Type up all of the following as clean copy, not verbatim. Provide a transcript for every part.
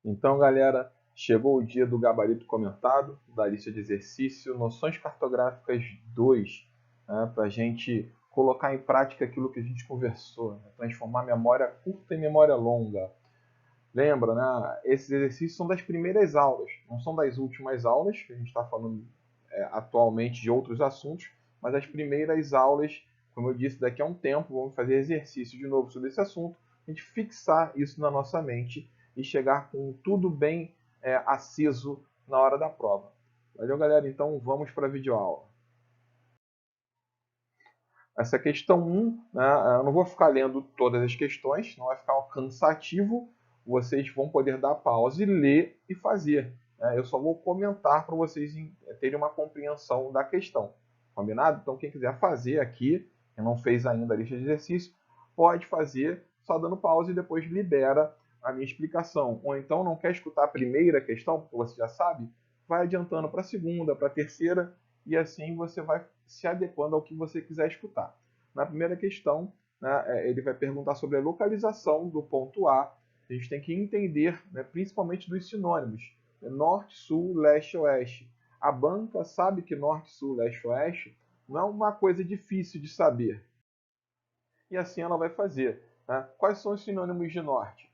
Então, galera, chegou o dia do gabarito comentado, da lista de exercício, noções cartográficas 2, né, para a gente colocar em prática aquilo que a gente conversou, né, transformar memória curta em memória longa. Lembra, né? Esses exercícios são das primeiras aulas, não são das últimas aulas, que a gente está falando atualmente de outros assuntos, mas as primeiras aulas, como eu disse, daqui a um tempo, vamos fazer exercício de novo sobre esse assunto, a gente fixar isso na nossa mente e chegar com tudo bem aceso na hora da prova. Valeu, galera? Então vamos para a videoaula. Essa questão 1, né, eu não vou ficar lendo todas as questões, senão vai ficar cansativo. Vocês vão poder dar pausa e ler e fazer. Né? Eu só vou comentar para vocês terem uma compreensão da questão. Combinado? Então, quem quiser fazer aqui, quem não fez ainda a lista de exercícios, pode fazer só dando pausa e depois libera a minha explicação. Ou então não quer escutar a primeira questão, porque você já sabe, vai adiantando para a segunda, para a terceira, e assim você vai se adequando ao que você quiser escutar. Na primeira questão, né, ele vai perguntar sobre a localização do ponto A. A gente tem que entender, né, principalmente dos sinônimos, né, norte, sul, leste, oeste. A banca sabe que norte, sul, leste, oeste não é uma coisa difícil de saber. E assim ela vai fazer. Né? Quais são os sinônimos de norte?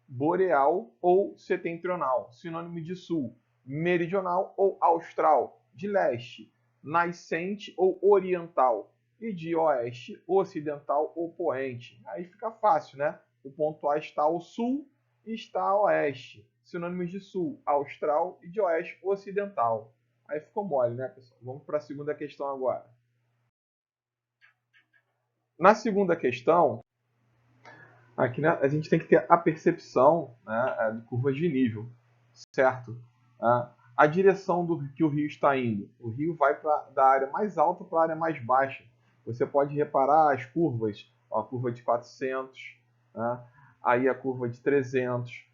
Boreal ou setentrional. Sinônimo de sul, meridional ou austral. De leste, nascente ou oriental. E de oeste, ocidental ou poente. Aí fica fácil, né? O ponto A está ao sul e está a oeste. Sinônimos de sul, austral e de oeste, ocidental. Aí ficou mole, né, pessoal? Vamos para a segunda questão agora. Na segunda questão, aqui, né, a gente tem que ter a percepção, né, de curvas de nível, certo? A direção que o rio está indo. O rio vai da área mais alta para a área mais baixa. Você pode reparar as curvas, ó, a curva de 400, né, aí a curva de 300.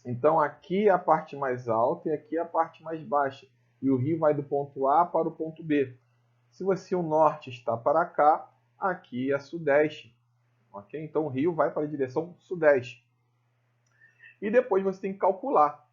Então aqui é a parte mais alta e aqui é a parte mais baixa. E o rio vai do ponto A para o ponto B. Se você o norte está para cá, aqui é sudeste. Okay? Então o rio vai para a direção sudeste. E depois você tem que calcular,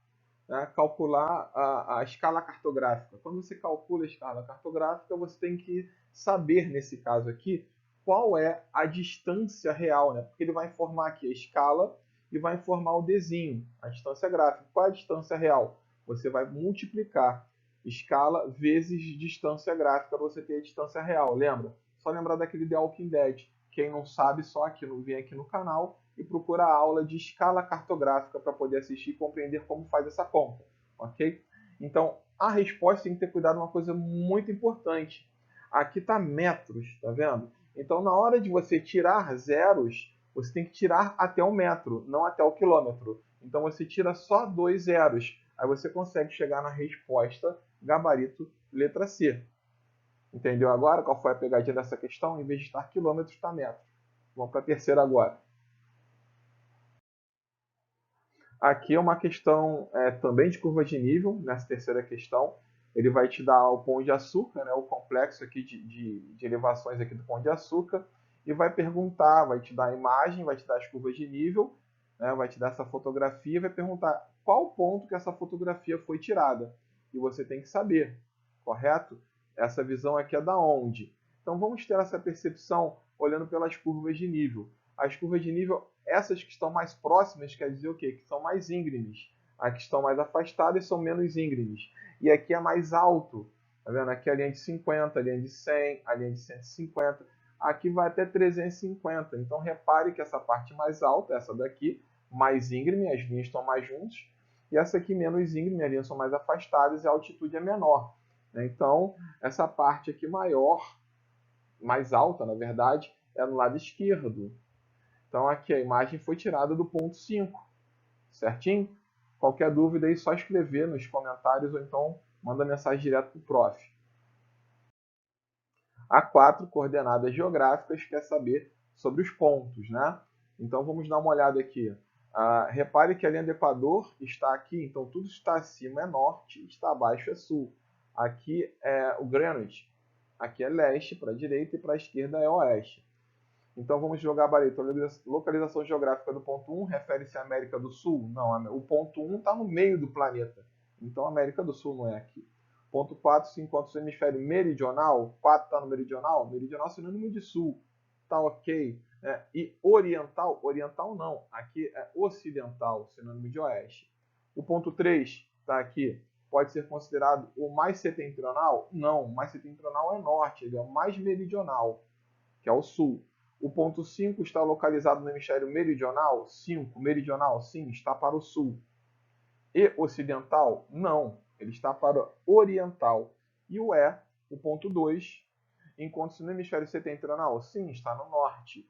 né? Calcular a escala cartográfica. Quando você calcula a escala cartográfica, você tem que saber, nesse caso aqui, qual é a distância real, né? Porque ele vai informar aqui a escala e vai informar o desenho, a distância gráfica. Qual é a distância real? Você vai multiplicar escala vezes distância gráfica para você ter a distância real. Lembra? Só lembrar daquele The Walking Dead. Quem não sabe, só aqui, vem aqui no canal e procura a aula de escala cartográfica para poder assistir e compreender como faz essa conta, ok? Então, a resposta tem que ter cuidado uma coisa muito importante. Aqui está metros, tá vendo? Então, na hora de você tirar zeros, você tem que tirar até o metro, não até o quilômetro. Então, você tira só 2 zeros. Aí você consegue chegar na resposta gabarito letra C. Entendeu agora qual foi a pegadinha dessa questão? Em vez de estar quilômetros, está metros. Vamos para a terceira agora. Aqui é uma questão também de curva de nível, nessa terceira questão. Ele vai te dar o Pão de Açúcar, né, o complexo aqui de elevações aqui do Pão de Açúcar, e vai perguntar, vai te dar a imagem, vai te dar as curvas de nível, né, vai te dar essa fotografia e vai perguntar qual ponto que essa fotografia foi tirada. E você tem que saber, correto? Essa visão aqui é da onde? Então vamos ter essa percepção olhando pelas curvas de nível. As curvas de nível, essas que estão mais próximas, quer dizer o quê? Que são mais íngremes. As que estão mais afastadas são menos íngremes. E aqui é mais alto. Tá vendo? Aqui é a linha de 50, a linha de 100, a linha de 150. Aqui vai até 350. Então repare que essa parte mais alta, essa daqui, mais íngreme, as linhas estão mais juntas. E essa aqui menos íngreme, as linhas são mais afastadas e a altitude é menor. Então, essa parte aqui maior, mais alta, na verdade, é no lado esquerdo. Então aqui a imagem foi tirada do ponto 5, certinho? Qualquer dúvida aí, só escrever nos comentários ou então manda mensagem direto para o prof. A 4, coordenadas geográficas, quer saber sobre os pontos, né? Então vamos dar uma olhada aqui. Repare que a linha do Equador está aqui, então tudo está acima é norte, está abaixo é sul. Aqui é o Greenwich, aqui é leste para a direita e para a esquerda é oeste. Então vamos jogar gabarito. Localização geográfica do ponto 1 refere-se à América do Sul? Não, o ponto 1 está no meio do planeta. Então a América do Sul não é aqui. Ponto 4 se encontra no hemisfério meridional. 4 está no meridional? Meridional é sinônimo de sul. Tá ok. E oriental? Oriental não. Aqui é ocidental, sinônimo de oeste. O ponto 3 está aqui. Pode ser considerado o mais setentrional? Não. O mais setentrional é norte. Ele é o mais meridional, que é o sul. O ponto 5 está localizado no hemisfério meridional? 5. Meridional, sim, está para o sul. E ocidental? Não, ele está para o oriental. E o ponto 2, encontra-se no hemisfério setentrional? Sim, está no norte.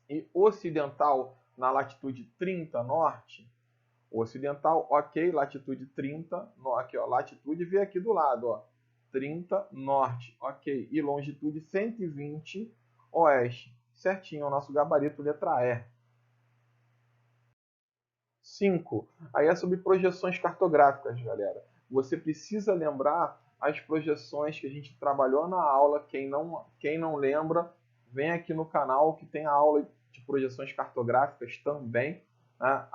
E ocidental, na latitude 30 norte? Ocidental, ok, latitude 30, aqui, ó, latitude vem aqui do lado, ó, 30 norte, ok. E longitude 120 oeste. Certinho, é o nosso gabarito, letra E. 5. Aí é sobre projeções cartográficas, galera. Você precisa lembrar as projeções que a gente trabalhou na aula. Quem não lembra, vem aqui no canal que tem a aula de projeções cartográficas também. Né?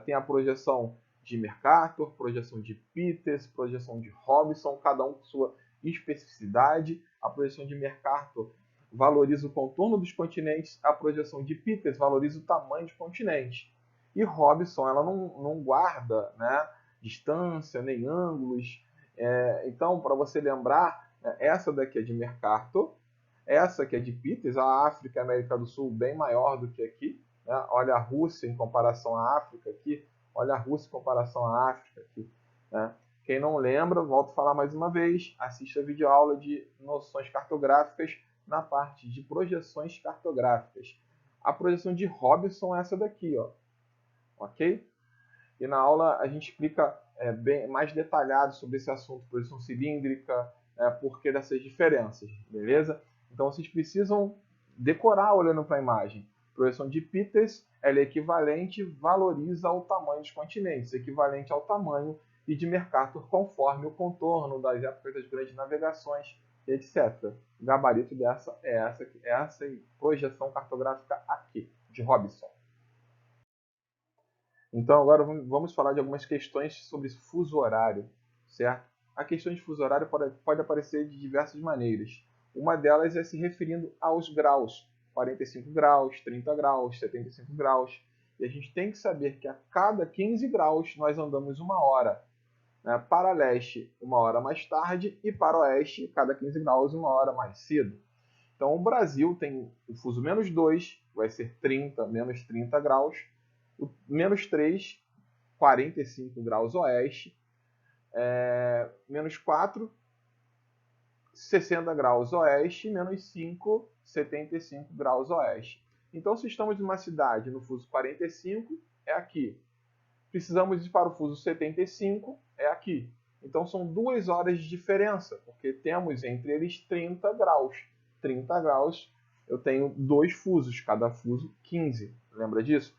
Tem a projeção de Mercator, projeção de Peters, projeção de Robinson, cada um com sua especificidade. A projeção de Mercator valoriza o contorno dos continentes, a projeção de Peters valoriza o tamanho dos continentes. E Robinson, ela não guarda, né, distância, nem ângulos. Então, para você lembrar, essa daqui é de Mercator, essa aqui é de Peters, a África e a América do Sul bem maior do que aqui. Né? Olha a Rússia em comparação à África aqui, olha a Rússia em comparação à África aqui. Né? Quem não lembra, volto a falar mais uma vez, assista a videoaula de noções cartográficas na parte de projeções cartográficas. A projeção de Robinson é essa daqui, ó. Ok? E na aula a gente explica bem mais detalhado sobre esse assunto, projeção cilíndrica, porquê dessas diferenças, beleza? Então vocês precisam decorar olhando para a imagem. Projeção de Peters, ela é equivalente, valoriza o tamanho dos continentes, equivalente ao tamanho e de Mercator conforme o contorno das épocas das grandes navegações, etc. O gabarito dessa é essa projeção cartográfica aqui, de Robinson. Então agora vamos falar de algumas questões sobre fuso horário, certo? A questão de fuso horário pode aparecer de diversas maneiras. Uma delas é se referindo aos graus, 45 graus, 30 graus, 75 graus. E a gente tem que saber que a cada 15 graus nós andamos uma hora. Né? Para leste, uma hora mais tarde, e para oeste, cada 15 graus, uma hora mais cedo. Então o Brasil tem o fuso menos 2, vai ser 30, menos 30 graus, o menos 3, 45 graus oeste, menos 4, 60 graus oeste, menos 5, 75 graus oeste. Então, se estamos em uma cidade no fuso 45, é aqui. Precisamos ir para o fuso 75, é aqui. Então, são 2 horas de diferença, porque temos entre eles 30 graus. 30 graus, eu tenho 2 fusos, cada fuso 15. Lembra disso?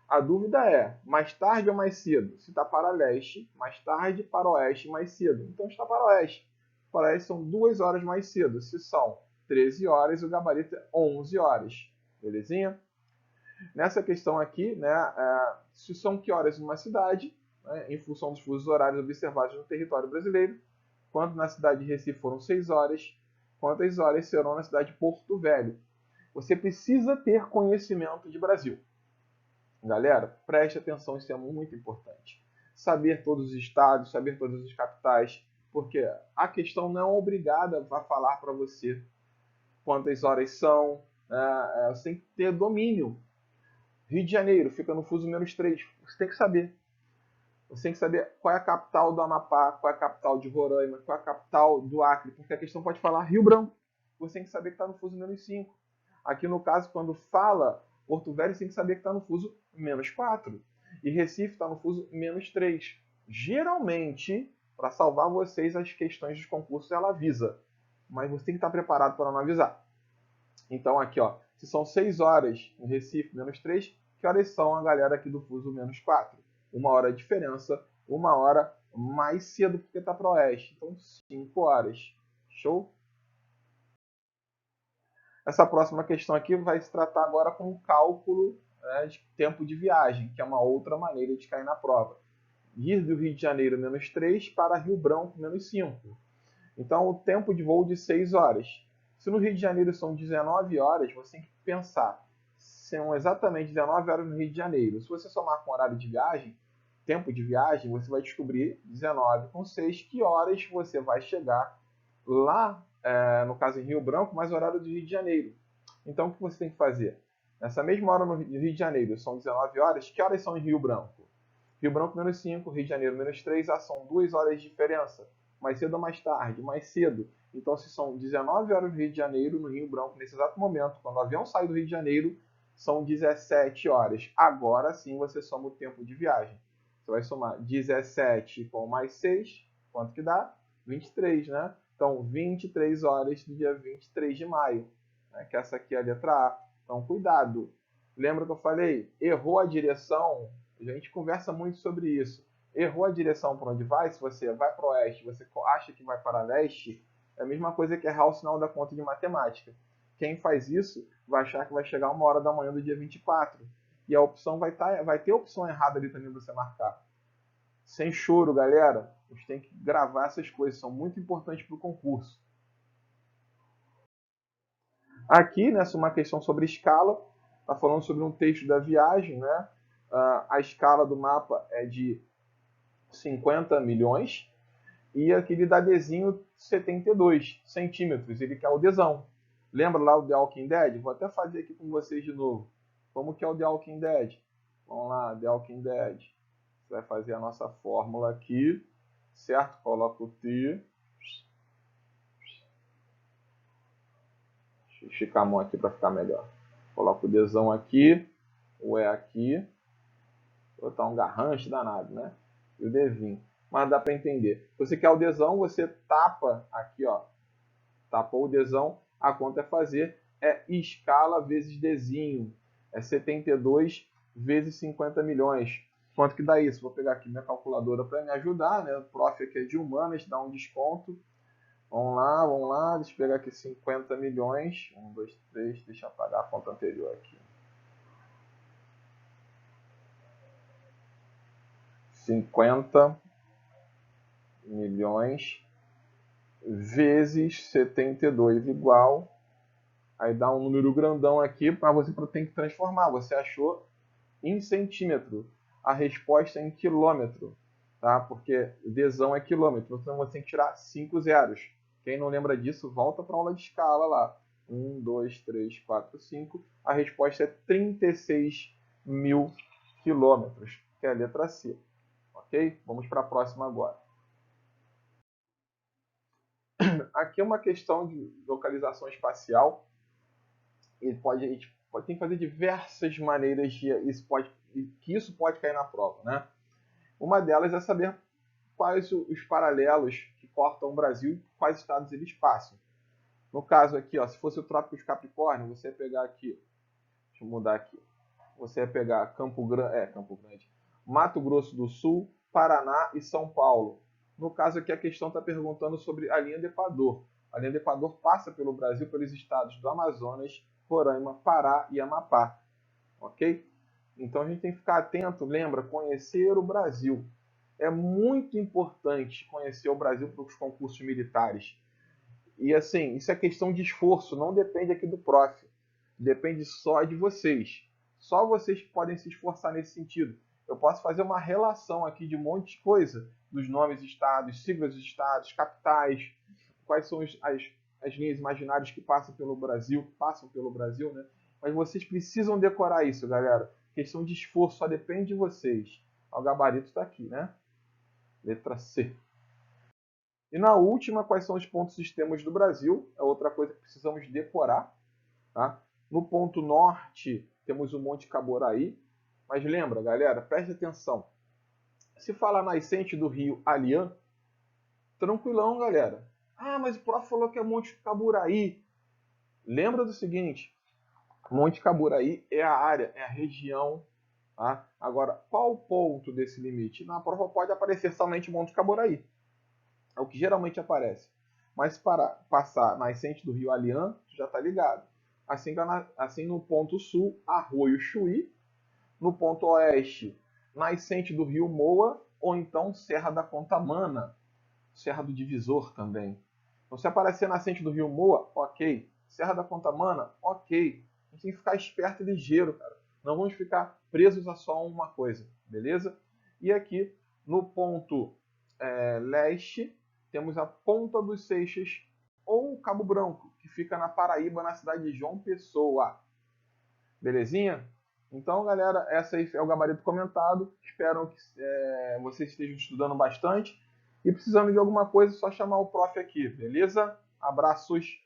A dúvida é, mais tarde ou mais cedo? Se está para leste, mais tarde, para oeste, mais cedo. Então está para oeste. Para oeste são 2 horas mais cedo. Se são 13 horas, o gabarito é 11 horas. Belezinha? Nessa questão aqui, né, se são que horas numa cidade, né, em função dos fusos horários observados no território brasileiro, quanto na cidade de Recife foram 6 horas, quantas horas serão na cidade de Porto Velho. Você precisa ter conhecimento de Brasil. Galera, preste atenção, isso é muito importante. Saber todos os estados, saber todas as capitais, porque a questão não é obrigada a falar para você quantas horas são, você tem que ter domínio. Rio de Janeiro fica no fuso menos 3, você tem que saber. Você tem que saber qual é a capital do Amapá, qual é a capital de Roraima, qual é a capital do Acre, porque a questão pode falar Rio Branco. Você tem que saber que está no fuso menos 5. Aqui no caso, quando fala Porto Velho, você tem que saber que está no fuso menos 4. E Recife está no fuso menos 3. Geralmente, para salvar vocês, as questões dos concursos ela avisa. Mas você tem que estar preparado para não avisar. Então aqui, ó, se são 6 horas no Recife menos 3, que horas são a galera aqui do fuso menos 4? 1 hora de diferença, 1 hora mais cedo porque está para o oeste. Então 5 horas. Show? Essa próxima questão aqui vai se tratar agora com o cálculo, né, de tempo de viagem, que é uma outra maneira de cair na prova. Ir do Rio de Janeiro menos 3 para Rio Branco menos 5. Então, o tempo de voo de 6 horas. Se no Rio de Janeiro são 19 horas, você tem que pensar, são exatamente 19 horas no Rio de Janeiro. Se você somar com horário de viagem, tempo de viagem, você vai descobrir 19 com 6 que horas você vai chegar lá, no caso em Rio Branco, mais horário do Rio de Janeiro. Então, o que você tem que fazer? Nessa mesma hora no Rio de Janeiro, são 19 horas, que horas são em Rio Branco? Rio Branco menos 5, Rio de Janeiro menos 3, são 2 horas de diferença. Mais cedo ou mais tarde? Mais cedo. Então, se são 19 horas no Rio de Janeiro, no Rio Branco, nesse exato momento, quando o avião sai do Rio de Janeiro, são 17 horas. Agora sim você soma o tempo de viagem. Você vai somar 17 com mais 6, quanto que dá? 23, né? Então, 23 horas do dia 23 de maio, né? Que essa aqui é a letra A. Então, cuidado. Lembra que eu falei? Errou a direção, a gente conversa muito sobre isso. Errou a direção para onde vai, se você vai para o oeste, você acha que vai para leste, é a mesma coisa que errar o sinal da conta de matemática. Quem faz isso vai achar que vai chegar 1 hora da manhã do dia 24. E a opção vai ter a opção errada ali também para você marcar. Sem choro, galera. A gente tem que gravar essas coisas, são muito importantes para o concurso. Aqui, nessa uma questão sobre escala, está falando sobre um texto da viagem, né? A escala do mapa é de 50 milhões e aquele dá desenho 72 centímetros, ele quer o desão. Lembra lá o The Walking Dead? Vou até fazer aqui com vocês de novo. Como que é o The Walking Dead? Vamos lá, The Walking Dead. Você vai fazer a nossa fórmula aqui, certo? Coloca o T. Deixa eu esticar a mão aqui para ficar melhor. Coloca o Dzão aqui, o E aqui. Vou botar um garrancho danado, né? E o Dzinho. Mas dá para entender. Se você quer o Dzão, você tapa aqui, ó. Tapou o Dzão, a conta é fazer. É escala vezes Dzinho. É 72 vezes 50 milhões. Quanto que dá isso? Vou pegar aqui minha calculadora para me ajudar, né? O prof aqui é de humanas, dá um desconto. Vamos lá. Deixa eu pegar aqui 50 milhões. 1, 2, 3. Deixa eu apagar a conta anterior aqui. 50 milhões vezes 72 igual. Aí dá um número grandão aqui para você ter que transformar. Você achou em centímetro. A resposta é em quilômetro. Tá? Porque desão é quilômetro. Então você tem que tirar 5 zeros. Quem não lembra disso, volta para a aula de escala lá. 1, 2, 3, 4, 5. A resposta é 36 mil quilômetros, que é a letra C. Ok? Vamos para a próxima agora. Aqui é uma questão de localização espacial. A gente tem que fazer diversas maneiras que isso pode cair na prova, né? Uma delas é saber quais os paralelos que cortam o Brasil, quais estados eles passam. No caso aqui, ó, se fosse o Trópico de Capricórnio, você ia pegar aqui, deixa eu mudar aqui, você ia pegar Campo Grande, Mato Grosso do Sul, Paraná e São Paulo. No caso aqui, a questão está perguntando sobre a linha do Equador. A linha do Equador passa pelo Brasil, pelos estados do Amazonas, Roraima, Pará e Amapá. Ok? Então a gente tem que ficar atento, lembra, conhecer o Brasil. É muito importante conhecer o Brasil para os concursos militares. E assim, isso é questão de esforço, não depende aqui do prof. Depende só de vocês. Só vocês podem se esforçar nesse sentido. Eu posso fazer uma relação aqui de um monte de coisa, dos nomes de estados, siglas de estados, capitais, quais são as linhas imaginárias que passam pelo Brasil, né? Mas vocês precisam decorar isso, galera. Questão de esforço só depende de vocês. O gabarito está aqui, né? Letra C. E na última, quais são os pontos extremos do Brasil? É outra coisa que precisamos decorar. Tá? No ponto norte, temos o Monte Caboraí. Mas lembra, galera, preste atenção. Se falar nascente do rio Alian, tranquilão, galera. Ah, mas o prof falou que é Monte Caburaí. Lembra do seguinte, Monte Caburaí é a área, é a região. Tá? Agora, qual o ponto desse limite? Na prova pode aparecer somente Monte Caburaí. É o que geralmente aparece. Mas para passar nascente do rio Alian, já está ligado. assim no ponto sul, Arroio Chuí, no ponto oeste, nascente do rio Moa, ou então Serra da Contamana, Serra do Divisor também. Então, se aparecer nascente do rio Moa, ok. Serra da Contamana, ok. A gente tem que ficar esperto e ligeiro, cara. Não vamos ficar presos a só uma coisa, beleza? E aqui, no ponto leste, temos a Ponta dos Seixas, ou Cabo Branco, que fica na Paraíba, na cidade de João Pessoa. Belezinha? Então, galera, essa aí é o gabarito comentado. Espero que vocês estejam estudando bastante. E precisando de alguma coisa, é só chamar o prof aqui, beleza? Abraços!